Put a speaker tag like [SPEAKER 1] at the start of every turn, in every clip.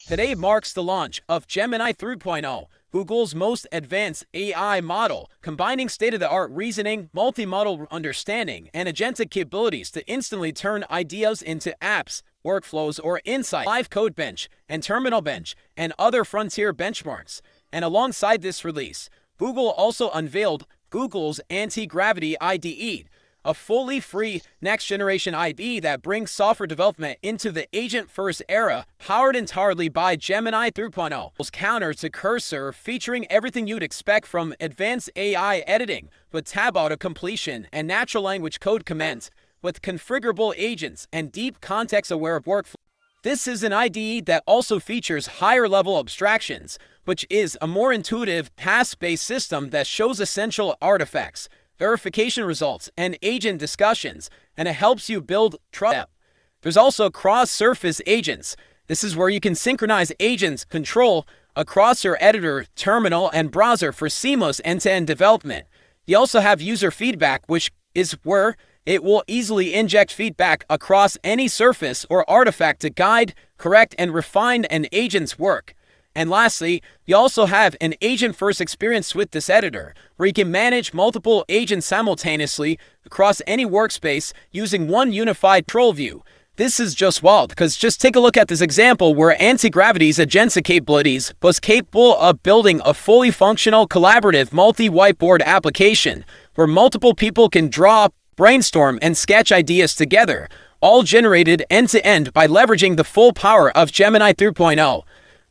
[SPEAKER 1] Today marks the launch of Gemini 3.0, Google's most advanced AI model, combining state-of-the-art reasoning, multimodal understanding, and agentic capabilities to instantly turn ideas into apps, workflows, or insights. Live Code Bench and Terminal Bench and other frontier benchmarks. And alongside this release, Google also unveiled Google's Antigravity IDE, a fully free next-generation IDE that brings software development into the agent-first era, powered entirely by Gemini 3.0's counter to Cursor, featuring everything you'd expect from advanced AI editing, with tab auto completion and natural language code commands, with configurable agents and deep context-aware workflow. This is an IDE that also features higher-level abstractions, which is a more intuitive, task-based system that shows essential artifacts, verification results, and agent discussions, and it helps you build trust. There's also cross-surface agents. This is where you can synchronize agents control across your editor, terminal, and browser for seamless end-to-end development. You also have user feedback, which is where it will easily inject feedback across any surface or artifact to guide, correct, and refine an agent's work. And lastly, you also have an agent-first experience with this editor, where you can manage multiple agents simultaneously across any workspace using one unified control view. This is just wild, because just take a look at this example where Antigravity's Agentic capabilities was capable of building a fully functional, collaborative, multi-whiteboard application, where multiple people can draw, brainstorm, and sketch ideas together, all generated end-to-end by leveraging the full power of Gemini 3.0.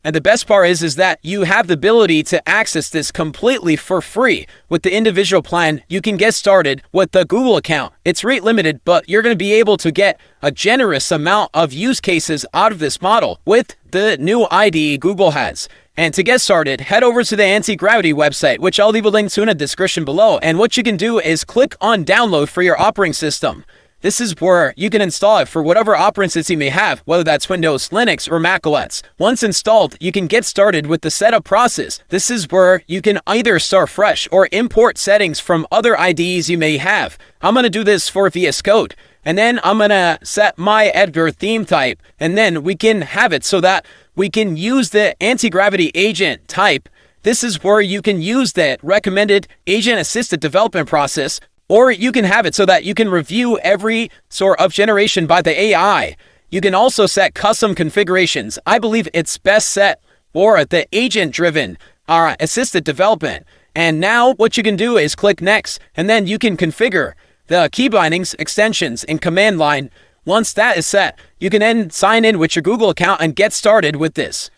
[SPEAKER 1] And the best part is that you have the ability to access this completely for free. With the individual plan, you can get started with the Google account. It's rate limited, but you're going to be able to get a generous amount of use cases out of this model with the new IDE Google has. And to get started, head over to the Antigravity website, which I'll leave a link to in the description below. And what you can do is click on download for your operating system. This is where you can install it for whatever operating system you may have, whether that's Windows, Linux, or Mac OS. Once installed, you can get started with the setup process. This is where you can either start fresh or import settings from other IDEs you may have. I'm going to do this for VS Code. And then I'm going to set my editor theme type. And then we can have it so that we can use the anti-gravity agent type. This is where you can use the recommended agent-assisted development process. Or you can have it so that you can review every sort of generation by the AI. You can also set custom configurations. I believe it's best set for the agent-driven assisted development. And now what you can do is click Next, and then you can configure the key bindings, extensions, and command line. Once that is set, you can then sign in with your Google account and get started with this.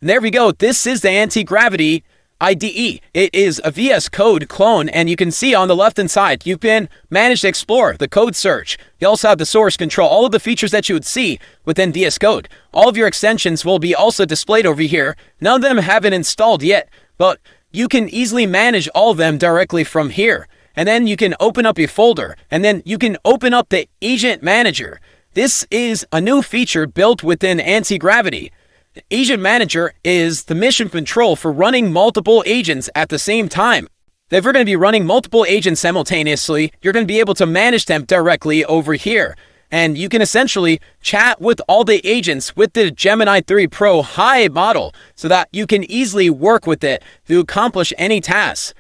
[SPEAKER 1] And there we go. This is the Anti-Gravity IDE. It is a VS Code clone, and you can see on the left-hand side, you can manage to explore the code search. You also have the source control, all of the features that you would see within VS Code. All of your extensions will be also displayed over here. None of them haven't installed yet, but you can easily manage all of them directly from here. And then you can open up a folder, and then you can open up the Agent Manager. This is a new feature built within Anti-Gravity. The Agent Manager is the mission control for running multiple agents at the same time. If you're going to be running multiple agents simultaneously, you're going to be able to manage them directly over here. And you can essentially chat with all the agents with the Gemini 3 Pro High model so that you can easily work with it to accomplish any tasks.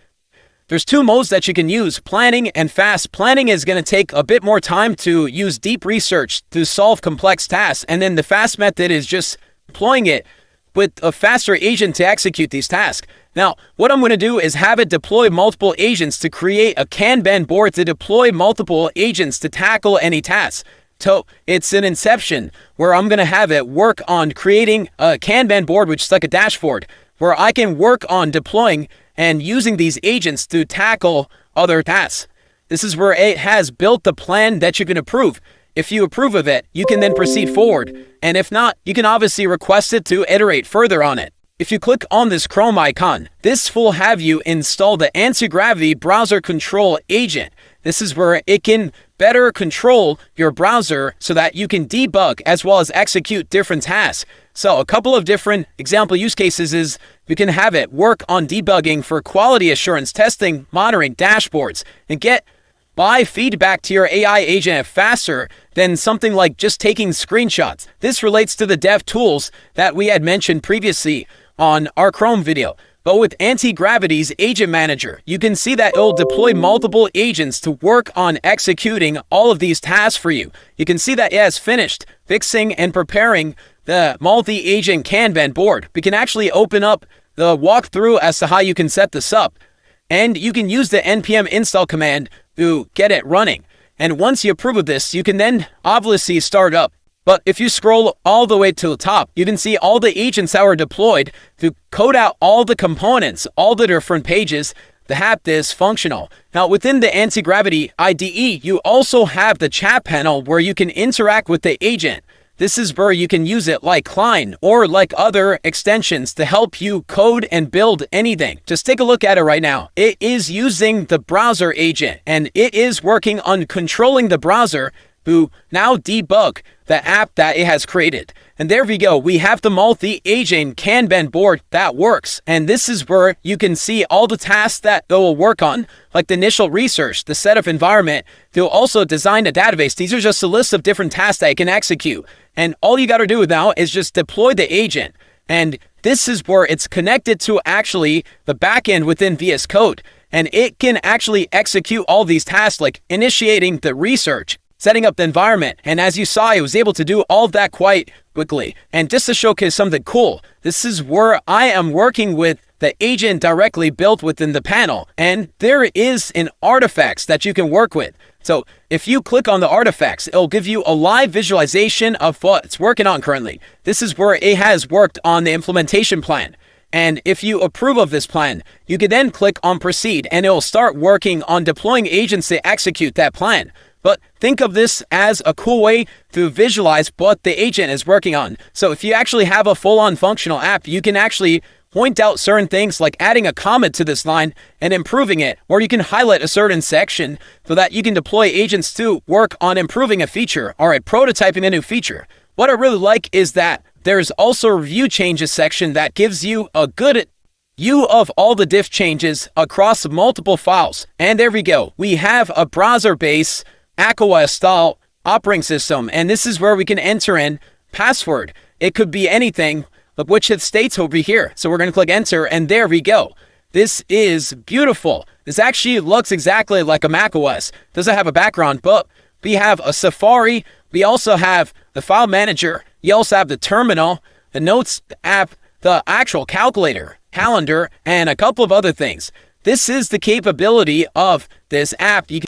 [SPEAKER 1] There's two modes that you can use, planning and fast. Planning is going to take a bit more time to use deep research to solve complex tasks. And then the fast method is just deploying it with a faster agent to execute these tasks. Now, what I'm going to do is have it deploy multiple agents to create a Kanban board to deploy multiple agents to tackle any tasks. So it's an inception where I'm going to have it work on creating a Kanban board, which is like a dashboard, where I can work on deploying and using these agents to tackle other tasks. This is where it has built the plan that you can approve. If you approve of it, you can then proceed forward. And if not, you can obviously request it to iterate further on it. If you click on this Chrome icon, this will have you install the Anti-Gravity Browser Control Agent. This is where it can better control your browser so that you can debug as well as execute different tasks. So a couple of different example use cases is you can have it work on debugging for quality assurance, testing, monitoring, dashboards, and get buy feedback to your AI agent faster than something like just taking screenshots. This relates to the dev tools that we had mentioned previously on our Chrome video. But with Antigravity's Agent Manager, you can see that it'll deploy multiple agents to work on executing all of these tasks for you. You can see that it has finished fixing and preparing the multi-agent Kanban board. We can actually open up the walkthrough as to how you can set this up. And you can use the npm install command to get it running. And once you approve of this, you can then obviously start up. But if you scroll all the way to the top, you can see all the agents that were deployed to code out all the components, all the different pages to have this functional. Now, within the Antigravity IDE, you also have the chat panel where you can interact with the agent. This is where you can use it like Klein or like other extensions to help you code and build anything. Just take a look at it right now. It is using the browser agent, and it is working on controlling the browser to now debug the app that it has created. And there we go. We have the multi-agent Kanban board that works. And this is where you can see all the tasks that it will work on, like the initial research, the setup environment. They'll also design a database. These are just a list of different tasks that you can execute. And all you got to do now is just deploy the agent. And this is where it's connected to actually the backend within VS Code. And it can actually execute all these tasks like initiating the research, setting up the environment. And as you saw, it was able to do all of that quite quickly. And just to showcase something cool, this is where I am working with the agent directly built within the panel. And there is an artifacts that you can work with. So if you click on the artifacts, it'll give you a live visualization of what it's working on currently. This is where it has worked on the implementation plan. And if you approve of this plan, you can then click on proceed and it will start working on deploying agents to execute that plan. But think of this as a cool way to visualize what the agent is working on. So if you actually have a full-on functional app, you can actually point out certain things like adding a comment to this line and improving it, or you can highlight a certain section so that you can deploy agents to work on improving a feature or prototyping a new feature. What I really like is that there's also a review changes section that gives you a good view of all the diff changes across multiple files. And there we go. We have a browser-based macOS style operating system, and this is where we can enter in password. It could be anything, which it states over here. So we're going to click enter, and there we go. This is beautiful. This actually looks exactly like a macOS. Doesn't have a background, but we have a Safari. We also have the file manager. You also have the terminal, the notes app, the actual calculator, calendar, and a couple of other things. This is the capability of this app. You can